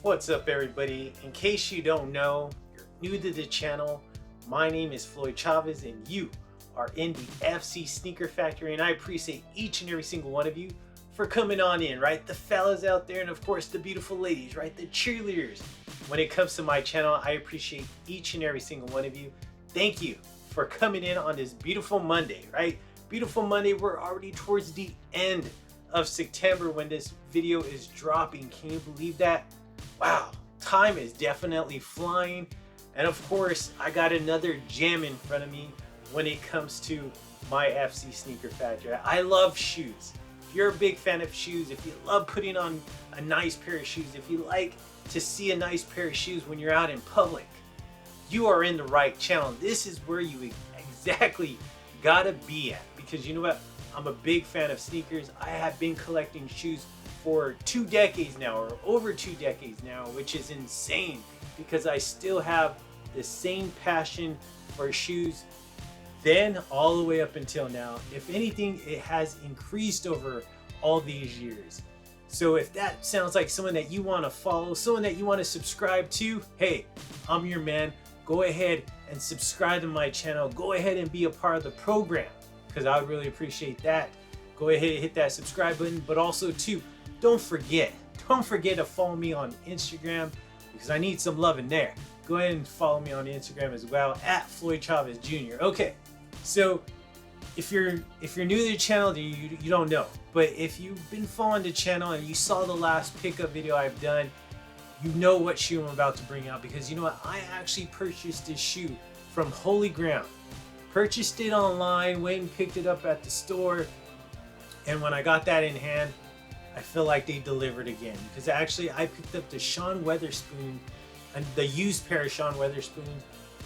What's up, everybody? In case you don't know, you're new to the channel, my name is Floyd Chavez and you are in the FC Sneaker Factory, and I appreciate each and every single one of you for coming on in, right? The fellas out there, and of course the beautiful ladies, right? The cheerleaders. When it comes to my channel, I appreciate each and every single one of you. Thank you for coming in on this beautiful Monday, right? Beautiful Monday. We're already towards the end of September when this video is dropping. Can you believe that? Wow, time is definitely flying. And of course, I got another gem in front of me when it comes to my FC Sneaker Factory. I love shoes. If you're a big fan of shoes, if you love putting on a nice pair of shoes, if you like to see a nice pair of shoes when you're out in public, you are in the right channel. This is where you exactly gotta be at, because you know what? I'm a big fan of sneakers. I have been collecting shoes for 2 decades now, or over 2 decades now, which is insane because I still have the same passion for shoes then all the way up until now. If anything, it has increased over all these years. So if that sounds like someone that you want to follow, someone that you want to subscribe to, hey, I'm your man. Go ahead and subscribe to my channel. Go ahead and be a part of the program, because I would really appreciate that. Go ahead and hit that subscribe button, but also too, don't forget to follow me on Instagram, because I need some love in there. Go ahead and follow me on Instagram as well, at Floyd Chavez Jr. Okay, so if you're new to the channel, then you don't know. But if you've been following the channel and you saw the last pickup video I've done, you know what shoe I'm about to bring out, because you know what? I actually purchased this shoe from Holy Ground. Purchased it online, went and picked it up at the store, and when I got that in hand, I feel like they delivered again, because actually I picked up the Sean Weatherspoon, and the used pair of Sean Weatherspoons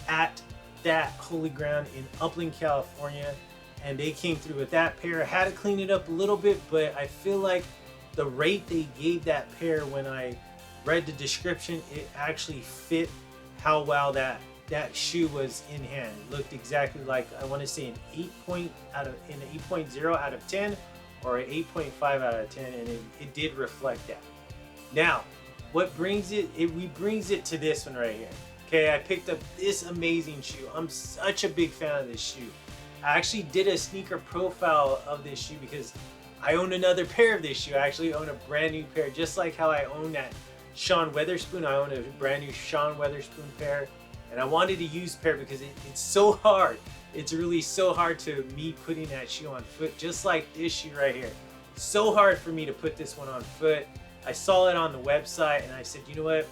at that Holy Ground in Upland, California, and they came through with that pair. I had to clean it up a little bit, but I feel like the rate they gave that pair, when I read the description, it actually fit how well that shoe was in hand. It looked exactly like, I want to say an 8.0 out of 10 or an 8.5 out of 10, and it did reflect that. Now, what brings it to this one right here. Okay, I picked up this amazing shoe. I'm such a big fan of this shoe. I actually did a sneaker profile of this shoe because I own another pair of this shoe. I actually own a brand new pair, just like how I own that Sean Weatherspoon. I own a brand new Sean Weatherspoon pair, and I wanted a used pair because it's so hard. It's really so hard to me putting that shoe on foot, just like this shoe right here. So hard for me to put this one on foot. I saw it on the website and I said, you know what?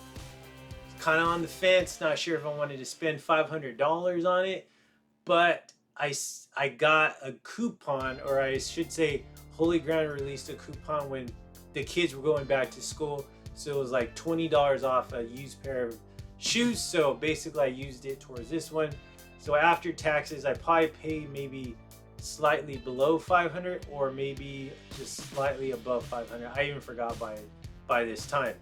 Kind of on the fence, not sure if I wanted to spend $500 on it, but I got a coupon, or I should say Holy Ground released a coupon when the kids were going back to school. So it was like $20 off a used pair of shoes. So basically I used it towards this one. So after taxes, I probably paid maybe slightly below 500 or maybe just slightly above 500. I even forgot by this time.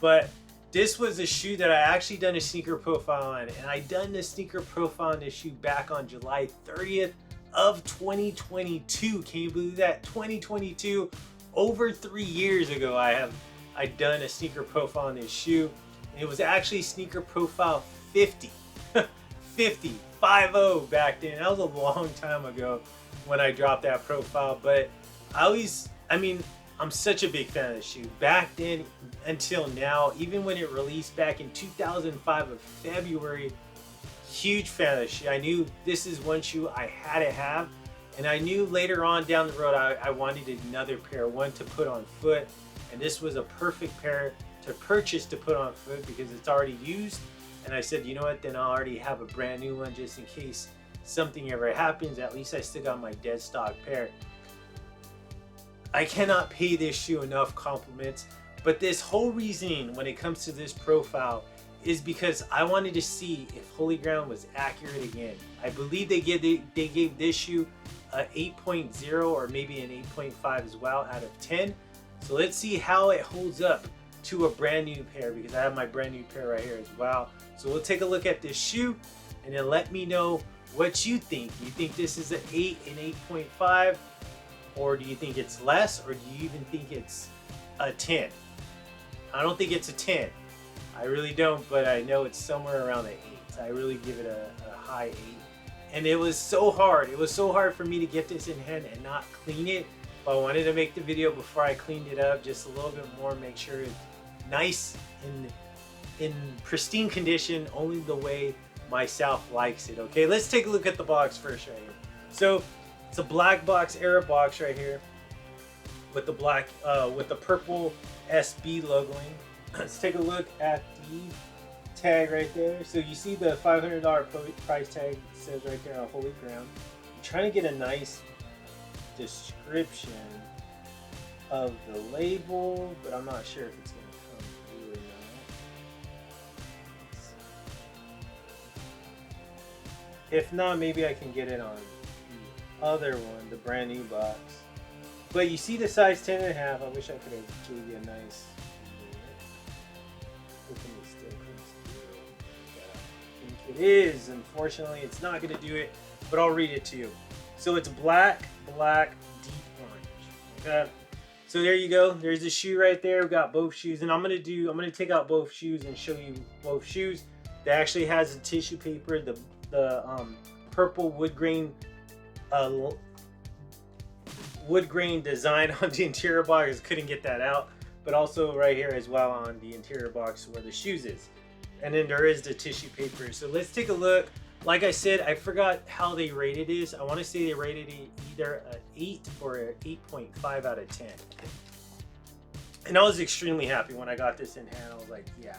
But this was a shoe that I actually done a sneaker profile on, and I done the sneaker profile on this shoe back on July 30th of 2022. Can you believe that? 2022, over 3 years ago, I done a sneaker profile on this shoe. And it was actually sneaker profile 50. 50 back then. That was a long time ago when I dropped that profile, but I'm such a big fan of the shoe. Back then until now, even when it released back in 2005 of February, huge fan of the shoe. I knew this is one shoe I had to have, and I knew later on down the road I wanted another pair, one to put on foot, and this was a perfect pair to purchase to put on foot because it's already used. And I said, you know what, then I'll already have a brand new one just in case something ever happens. At least I still got my dead stock pair. I cannot pay this shoe enough compliments, but this whole reasoning when it comes to this profile is because I wanted to see if Holy Ground was accurate again. I believe they gave this shoe a 8.0 or maybe an 8.5 as well out of 10. So let's see how it holds up to a brand new pair, because I have my brand new pair right here as well. So we'll take a look at this shoe and then let me know what you think. You think this is an 8 and 8.5? Or do you think it's less? Or do you even think it's a 10? I don't think it's a 10. I really don't, but I know it's somewhere around the 8. I really give it a high 8. And it was so hard. It was so hard for me to get this in hand and not clean it. But I wanted to make the video before I cleaned it up just a little bit more, make sure it's nice and in pristine condition, only the way myself likes it. Okay, let's take a look at the box first right here. So it's a black box, Era box right here with the black, with the purple SB logoing. Let's take a look at the tag right there. So you see the $500 price tag. It says right there on Holy Ground. I'm trying to get a nice description of the label, but I'm not sure if it's going to come through or not. If not, maybe I can get it on the other one, the brand new box. But you see the size 10.5. I wish I could have gave you a nice. It is. Unfortunately, it's not going to do it, but I'll read it to you. So it's black, deep orange. Okay. So there you go. There's the shoe right there. We've got both shoes, and I'm gonna take out both shoes and show you both shoes. That actually has a tissue paper, the purple wood grain design on the interior box. Couldn't get that out, but also right here as well on the interior box where the shoes is. And then there is the tissue paper. So let's take a look. Like I said, I forgot how they rated this. I want to say they rated it either an 8 or an 8.5 out of 10. And I was extremely happy when I got this in hand. I was like, yeah,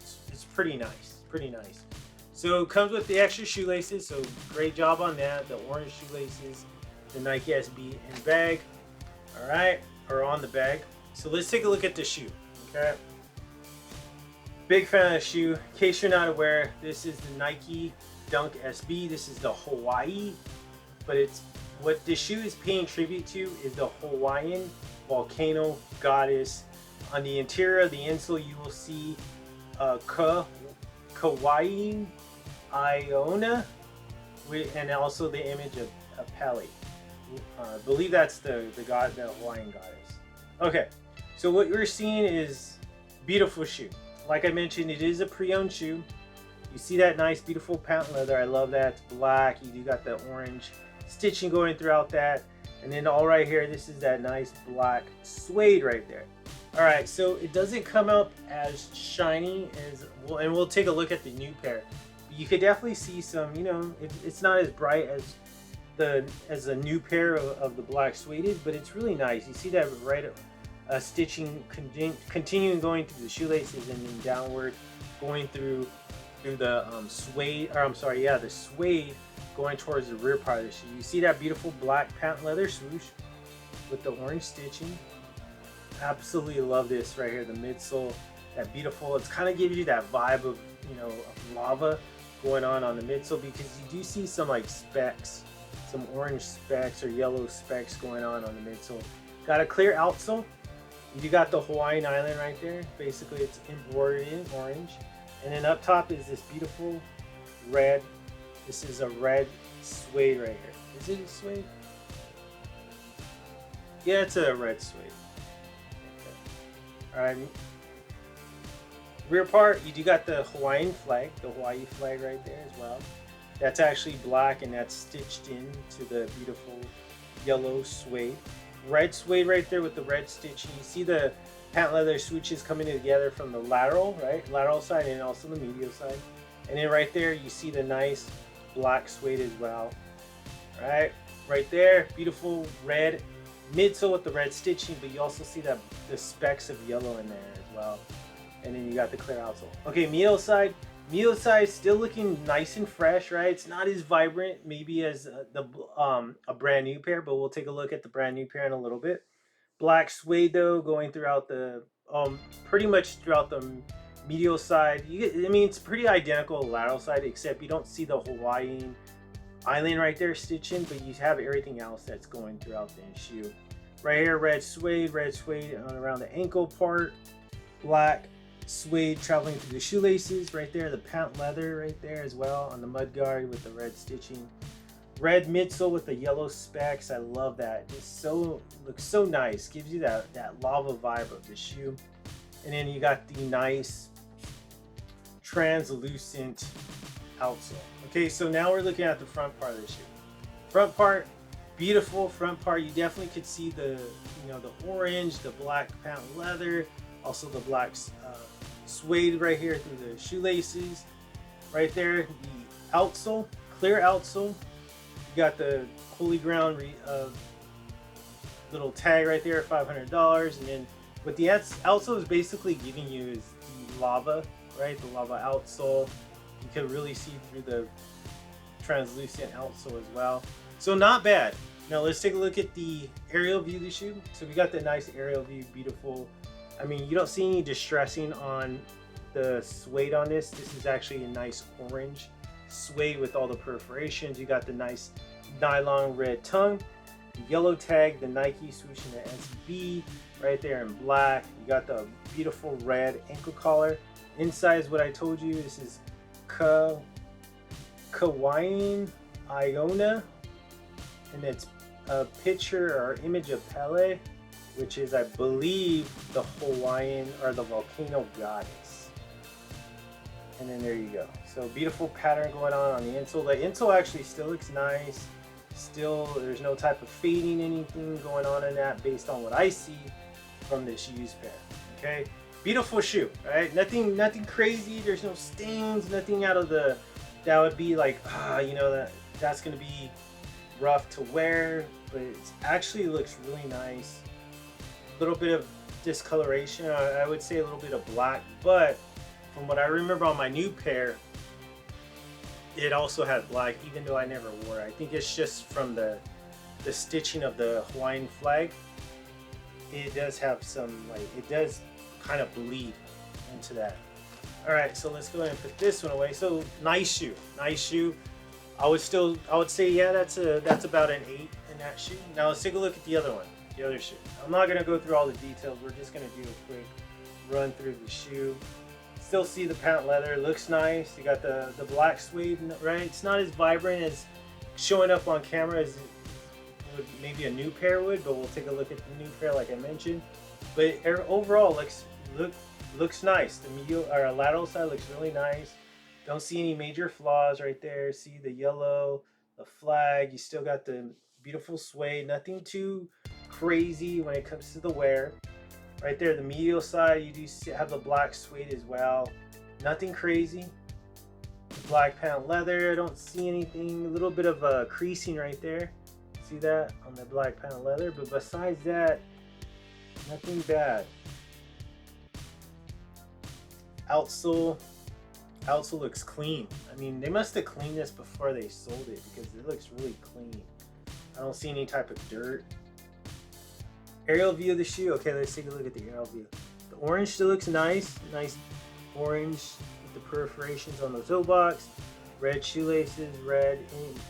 it's pretty nice, pretty nice. So it comes with the extra shoelaces. So great job on that. The orange shoelaces, the Nike SB in bag. All right, or on the bag. So let's take a look at the shoe. Okay. Big fan of the shoe. In case you're not aware, this is the Nike Dunk SB. This is the Hawaii, but it's what this shoe is paying tribute to is the Hawaiian volcano goddess. On the interior of the insole, you will see Kauai Iona, and also the image of Pele. I believe that's the Hawaiian goddess. Okay, so what you're seeing is beautiful shoe. Like I mentioned, it is a pre-owned shoe. You see that nice, beautiful patent leather. I love that. It's black. You do got the orange stitching going throughout that. And then all right here, this is that nice black suede right there. All right, so it doesn't come out as shiny as, well, and we'll take a look at the new pair. You could definitely see some, you know, it's not as bright as a new pair of the black suede, but it's really nice. You see that right stitching continuing going through the shoelaces and then downward going through the suede, or I'm sorry, yeah, the suede going towards the rear part of the shoe. You see that beautiful black patent leather swoosh with the orange stitching. Absolutely love this right here, the midsole, that beautiful, it's kind of gives you that vibe of, you know, of lava going on the midsole, because you do see some like specks, some orange specks or yellow specks going on the midsole. Got a clear outsole. You got the Hawaiian island right there. Basically, it's embroidered in orange. And then up top is this beautiful red. This is a red suede right here. Is it a suede? Yeah, it's a red suede. Okay. All right. Rear part, you do got the Hawaiian flag, the Hawaii flag right there as well. That's actually black and that's stitched into the beautiful yellow suede. Red suede right there with the red stitching. You see the patent leather switches coming together from the lateral, right? Lateral side and also the medial side. And then right there, you see the nice black suede as well. Right there, beautiful red midsole with the red stitching, but you also see that the specks of yellow in there as well. And then you got the clear outsole. Okay, medial side still looking nice and fresh, right? It's not as vibrant maybe as a brand new pair, but we'll take a look at the brand new pair in a little bit. Black suede though, going throughout the pretty much throughout the medial side. I mean, it's pretty identical lateral side, except you don't see the Hawaiian island right there stitching, but you have everything else that's going throughout the shoe. Right here, red suede around the ankle part, black suede traveling through the shoelaces right there, the patent leather right there as well on the mud guard with the red stitching. Red midsole with the yellow specks. I love that. Just looks so nice. Gives you that lava vibe of the shoe. and then you got the nice translucent outsole. Okay, so now we're looking at the front part of the shoe. Front part, beautiful front part. You definitely could see the, you know, the orange, the black patent leather, also the black suede right here through the shoelaces. Right there, the outsole, clear outsole. You got the Holy Ground little tag right there, $500. And then what the outsole is basically giving you is the lava, right? The lava outsole. You can really see through the translucent outsole as well. So not bad. Now let's take a look at the aerial view of the shoe. So we got the nice aerial view, beautiful. I mean, you don't see any distressing on the suede on this. This is actually a nice orange suede with all the perforations. You got the nice nylon red tongue, the yellow tag, the Nike swoosh, and the SB right there in black. You got the beautiful red ankle collar. Inside is what I told you. This is Hawaiian Iona, and it's a picture or image of Pele, which is, I believe, the Hawaiian or the volcano goddess. And then there you go. So beautiful pattern going on the insole. The insole actually still looks nice. Still, there's no type of fading, anything going on in that based on what I see from this used pair. Okay, beautiful shoe, right? Nothing crazy. There's no stains, nothing out of the that would be like, you know, that's gonna be rough to wear, but it actually looks really nice. A little bit of discoloration, I would say a little bit of black, but from what I remember on my new pair, it also had black, even though I never wore it. I think it's just from the stitching of the Hawaiian flag. It does have some, like, it does kind of bleed into that. All right, so let's go ahead and put this one away. So nice shoe. I would say, yeah, that's about an 8 in that shoe. Now let's take a look at the other one, the other shoe. I'm not gonna go through all the details. We're just gonna do a quick run through the shoe. Still see the patent leather, it looks nice. You got the black suede, right? It's not as vibrant as showing up on camera as maybe a new pair would, but we'll take a look at the new pair like I mentioned. But overall, looks nice. The medial or lateral side looks really nice. Don't see any major flaws right there. See the yellow, the flag. You still got the beautiful suede. Nothing too crazy when it comes to the wear. Right there, the medial side, you do have the black suede as well. Nothing crazy. The black patent leather, I don't see anything. A little bit of creasing right there. See that on the black patent leather? But besides that, nothing bad. Outsole looks clean. I mean, they must have cleaned this before they sold it because it looks really clean. I don't see any type of dirt. Aerial view of the shoe. Okay, let's take a look at the aerial view. The orange still looks nice. Nice orange with the perforations on the toe box. Red shoelaces, red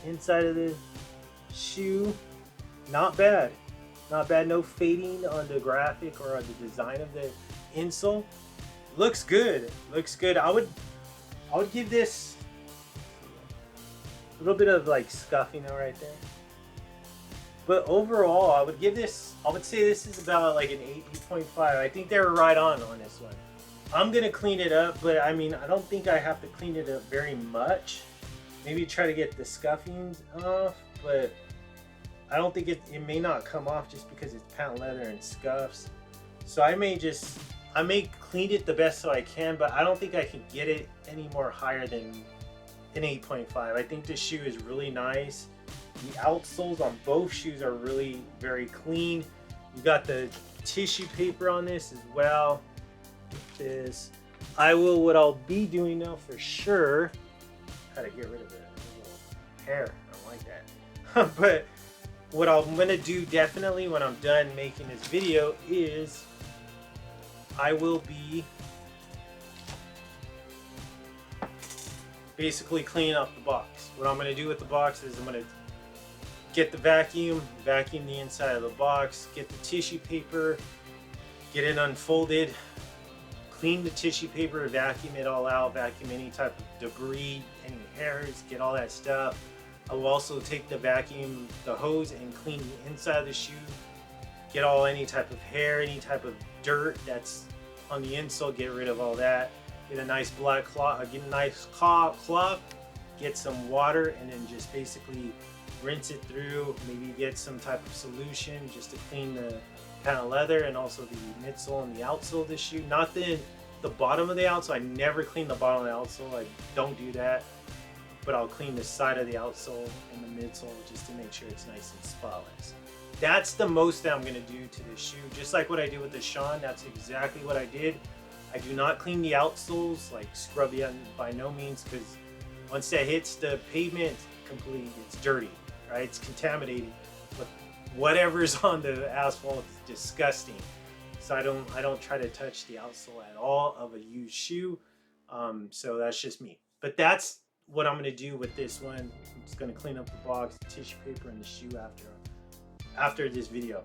inside of the shoe. Not bad. Not bad. No fading on the graphic or on the design of the insole. Looks good. Looks good. I would give this a little bit of like scuffing out right there. But overall, I would say this is about like an 8.5. I think they were right on this one. I'm gonna clean it up, but I mean, I don't think I have to clean it up very much. Maybe try to get the scuffings off, but I don't think it may not come off just because it's patent leather and scuffs. So I may clean it the best so I can, but I don't think I can get it any more higher than an 8.5. I think this shoe is really nice. The outsoles on both shoes are really very clean. You got the tissue paper on this as well. This, what I'll be doing now for sure. Gotta get rid of the little hair. I don't like that. But what I'm gonna do definitely when I'm done making this video is I will be basically cleaning up the box. What I'm gonna do with the box is I'm gonna get the vacuum the inside of the box, get the tissue paper, get it unfolded, clean the tissue paper, vacuum it all out, vacuum any type of debris, any hairs, get all that stuff. I will also take the hose and clean the inside of the shoe, get any type of hair, any type of dirt that's on the insole, get rid of all that. Get a nice black cloth, get a nice cloth, get some water, and then just basically rinse it through. Maybe get some type of solution just to clean the kind of leather and also the midsole and the outsole of the shoe. Not the bottom of the outsole. I never clean the bottom of the outsole. I don't do that. But I'll clean the side of the outsole and the midsole just to make sure it's nice and spotless. That's the most that I'm going to do to this shoe. Just like what I did with the Sean, that's exactly what I did. I do not clean the outsoles, like scrub it by no means, because once that hits the pavement completely, it's dirty, right? It's contaminated. But whatever's on the asphalt is disgusting. So I don't try to touch the outsole at all of a used shoe. So that's just me. But that's what I'm gonna do with this one. I'm just gonna clean up the box, the tissue paper, and the shoe after this video.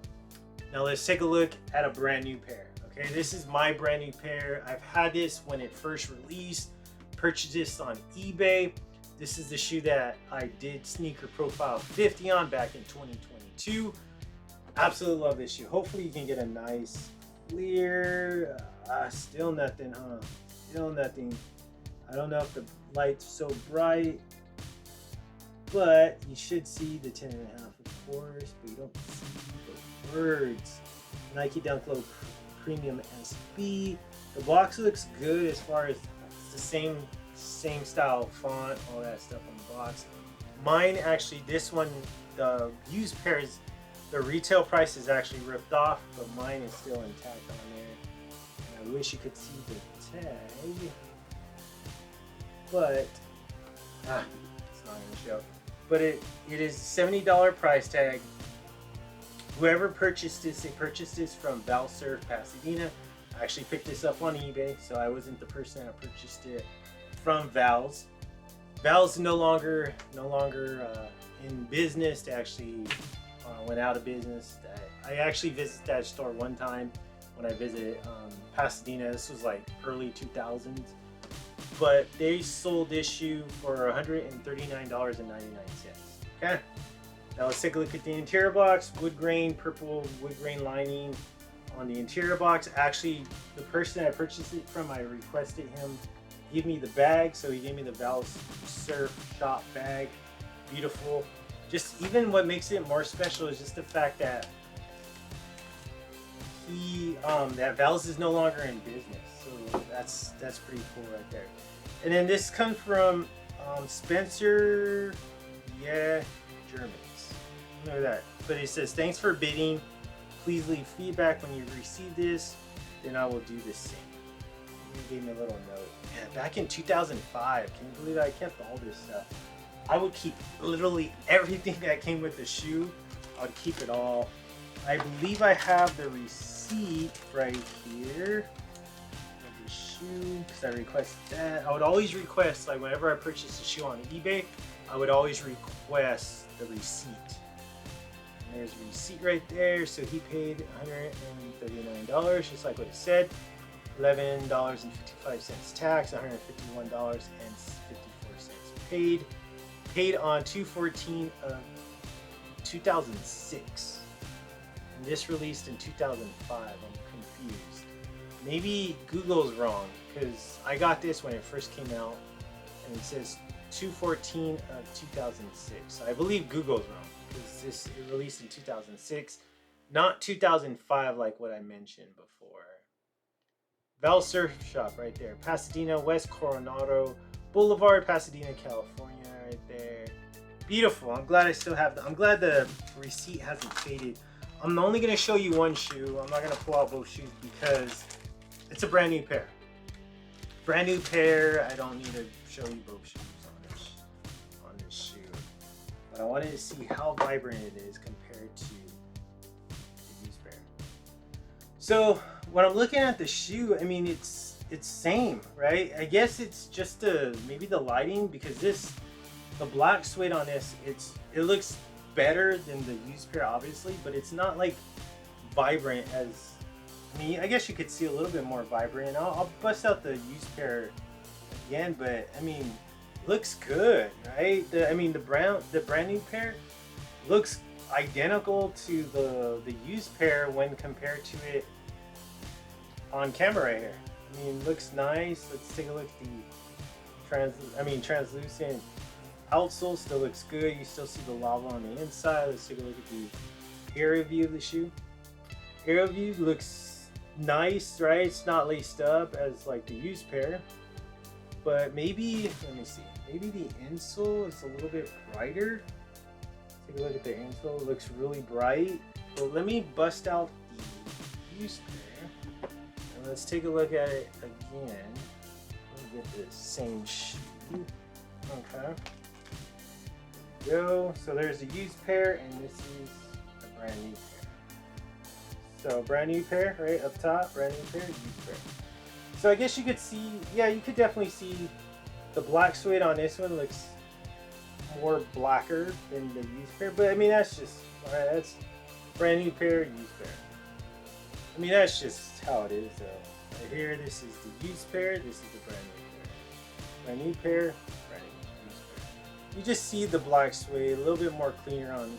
Now let's take a look at a brand new pair. Okay, this is my brand new pair. I've had this when it first released. Purchased this on eBay. This is the shoe that I did Sneaker Profile 50 on back in 2022. Absolutely love this shoe. Hopefully you can get a nice clear. Still nothing, huh? Still nothing. I don't know if the light's so bright, but you should see the 10.5, of course, but you don't see the words. Nike Dunk Low Premium SB. The box looks good as far as it's the same style font, all that stuff on the box. Mine actually, this one, the used pairs, the retail price is actually ripped off, but mine is still intact on there. And I wish you could see the tag. But it's not gonna show. But it is $70 price tag. Whoever purchased this, they purchased this from Valsurf Pasadena. I actually picked this up on eBay, so I wasn't the person that purchased it from Val's. Val's no longer in business. They actually went out of business. I actually visited that store one time when I visited Pasadena. This was like early 2000s. But they sold this shoe for $139.99. Okay, now let's take a look at the interior box. Wood grain, purple wood grain lining on the interior box. Actually, the person that I purchased it from, I requested him give me the bag, so he gave me the Valsurf Shop bag. Beautiful. Just even what makes it more special is just the fact that that Val's is no longer in business. So that's pretty cool right there. And then this comes from Spencer, Germans. Look at that. But it says, thanks for bidding. Please leave feedback when you receive this. Then I will do the same. He gave me a little note. Man, back in 2005, can you believe I kept all this stuff? I would keep literally everything that came with the shoe. I would keep it all. I believe I have the receipt right here. Shoe, because I requested that. I would always request, like whenever I purchased a shoe on eBay, I would always request the receipt. And there's a receipt right there. So he paid $139, just like what it said. $11.55 tax, $151.54 paid. Paid on 2/14 of 2006. And this released in 2005. I'm confused. Maybe Google's wrong, because I got this when it first came out and it says 2/14 of 2006. So I believe Google's wrong, because it released in 2006, not 2005 like what I mentioned before. Valsurf Shop right there. Pasadena, West Coronado Boulevard, Pasadena, California right there. Beautiful. I'm glad I still have I'm glad the receipt hasn't faded. I'm only going to show you one shoe. I'm not going to pull out both shoes because it's a brand new pair. Brand new pair. I don't need to show you both shoes on this shoe. But I wanted to see how vibrant it is compared to the used pair. So when I'm looking at the shoe, I mean it's same, right? I guess it's just maybe the lighting, because the black suede on this, it looks better than the used pair obviously, but it's not like vibrant as, I mean, I guess you could see a little bit more vibrant. I'll bust out the used pair again, but I mean, looks good, right? The brand new pair looks identical to the used pair when compared to it on camera right here. I mean, looks nice. Let's take a look at the translucent outsole. Still looks good. You still see the lava on the inside. Let's take a look at the aerial view of the shoe. Aerial view looks nice, right? It's not laced up as like the used pair, but maybe, let me see, maybe the insole is a little bit brighter. Take a look at the insole. It looks really bright. But let me bust out the used pair and let's take a look at it again. Let me get the same shoe. Okay. There we go. So there's the used pair, and this is the brand new pair. So brand new pair, right up top, brand new pair, used pair. So I guess you could see, yeah, you could definitely see the black suede on this one looks more blacker than the used pair. But I mean, that's just, alright, that's brand new pair, used pair. I mean, that's just how it is though. Right here, this is the used pair, this is the brand new pair. Brand new pair, brand new used pair. You just see the black suede a little bit more cleaner on the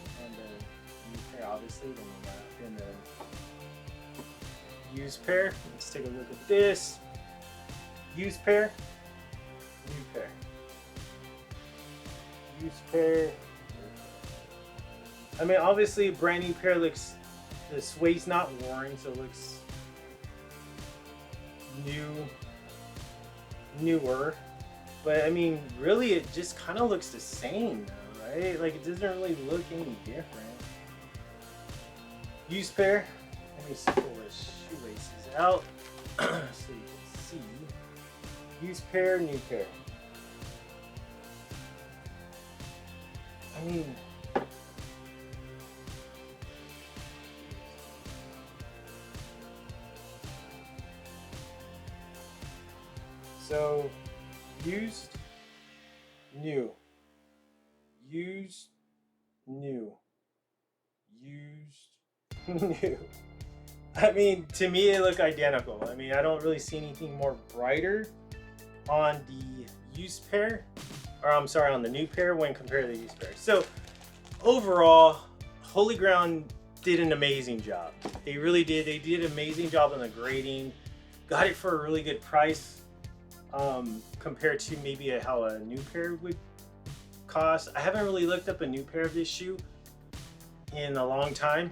used pair, obviously, than the used pair. Let's take a look at this. Used pair, new pair. Used pair. I mean, obviously, brand new pair looks, the suede's not worn, so it looks newer. But I mean, really, it just kind of looks the same, though, right? Like, it doesn't really look any different. Used pair. Let me pull the shoelaces out so you can see. Used pair, new pair. I mean, so used, new, used, new, used, new. I mean, to me, they look identical. I mean, I don't really see anything more brighter on the used pair, or I'm sorry, on the new pair when compared to the used pair. So overall, Holy Ground did an amazing job. They really did. They did an amazing job on the grading. Got it for a really good price compared to maybe how a new pair would cost. I haven't really looked up a new pair of this shoe in a long time.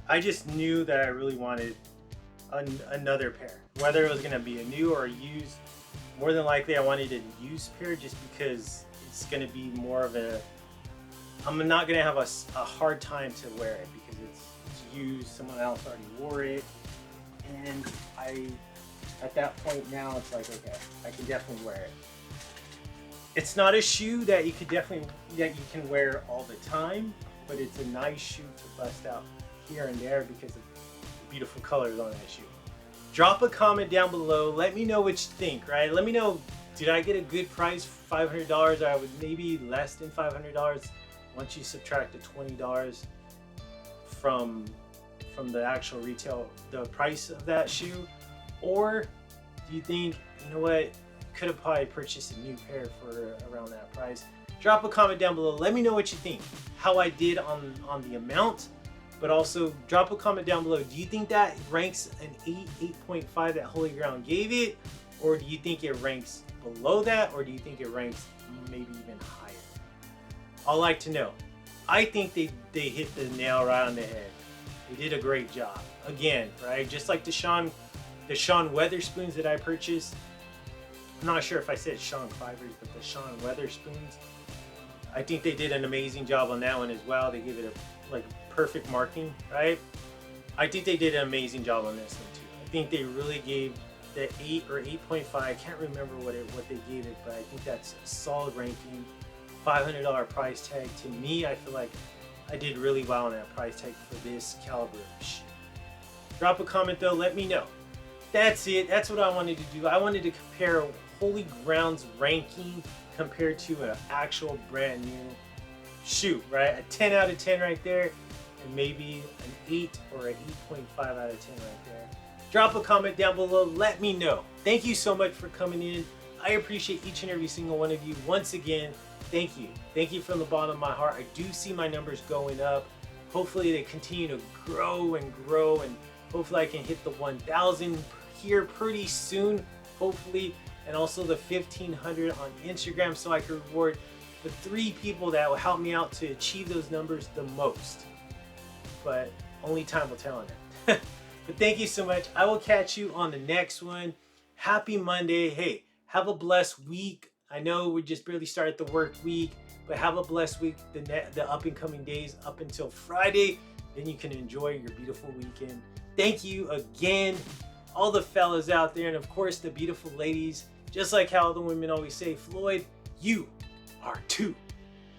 I just knew that I really wanted another pair, whether it was going to be a new or a used. More than likely, I wanted a used pair just because it's going to be more of a, I'm not going to have a hard time to wear it because it's used. Someone else already wore it, and at that point now, it's like, okay, I can definitely wear it. It's not a shoe that you can wear all the time, but it's a nice shoe to bust out here and there because of the beautiful colors on that shoe. Drop a comment down below. Let me know what you think, right? Let me know, did I get a good price for $500? Or I was maybe less than $500 once you subtract the $20 from the actual retail, the price of that shoe? Or do you think, you know what, could have probably purchased a new pair for around that price? Drop a comment down below. Let me know what you think, how I did on the amount. But also drop a comment down below. Do you think that ranks an 8.5 that Holy Ground gave it? Or do you think it ranks below that? Or do you think it ranks maybe even higher? I'd like to know. I think they hit the nail right on the head. They did a great job. Again, right? Just like the Sean Weatherspoons that I purchased. I'm not sure if I said Sean Clivers, but the Sean Weatherspoons. I think they did an amazing job on that one as well. They gave it a perfect marking, right? I think they did an amazing job on this one too. I think they really gave the 8 or 8.5. I can't remember what they gave it, but I think that's a solid ranking. $500 price tag. To me, I feel like I did really well on that price tag for this caliber of shoe. Drop a comment though. Let me know. That's it. That's what I wanted to do. I wanted to compare Holy Ground's ranking compared to an actual brand new shoe, right? A 10 out of 10 right there, and maybe an 8 or an 8.5 out of 10 right there. Drop a comment down below. Let me know. Thank you so much for coming in. I appreciate each and every single one of you. Once again, thank you. Thank you from the bottom of my heart. I do see my numbers going up. Hopefully they continue to grow and grow, and Hopefully I can hit the 1,000 here pretty soon, hopefully, and also the 1,500 on Instagram, so I can reward the 3 people that will help me out to achieve those numbers the most. But only time will tell on that. But thank you so much. I will catch you on the next one. Happy Monday. Hey, have a blessed week. I know we just barely started the work week, but have a blessed week the up and coming days up until Friday. Then you can enjoy your beautiful weekend. Thank you again, all the fellas out there, and of course the beautiful ladies. Just like how the women always say, Floyd, you are too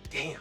damn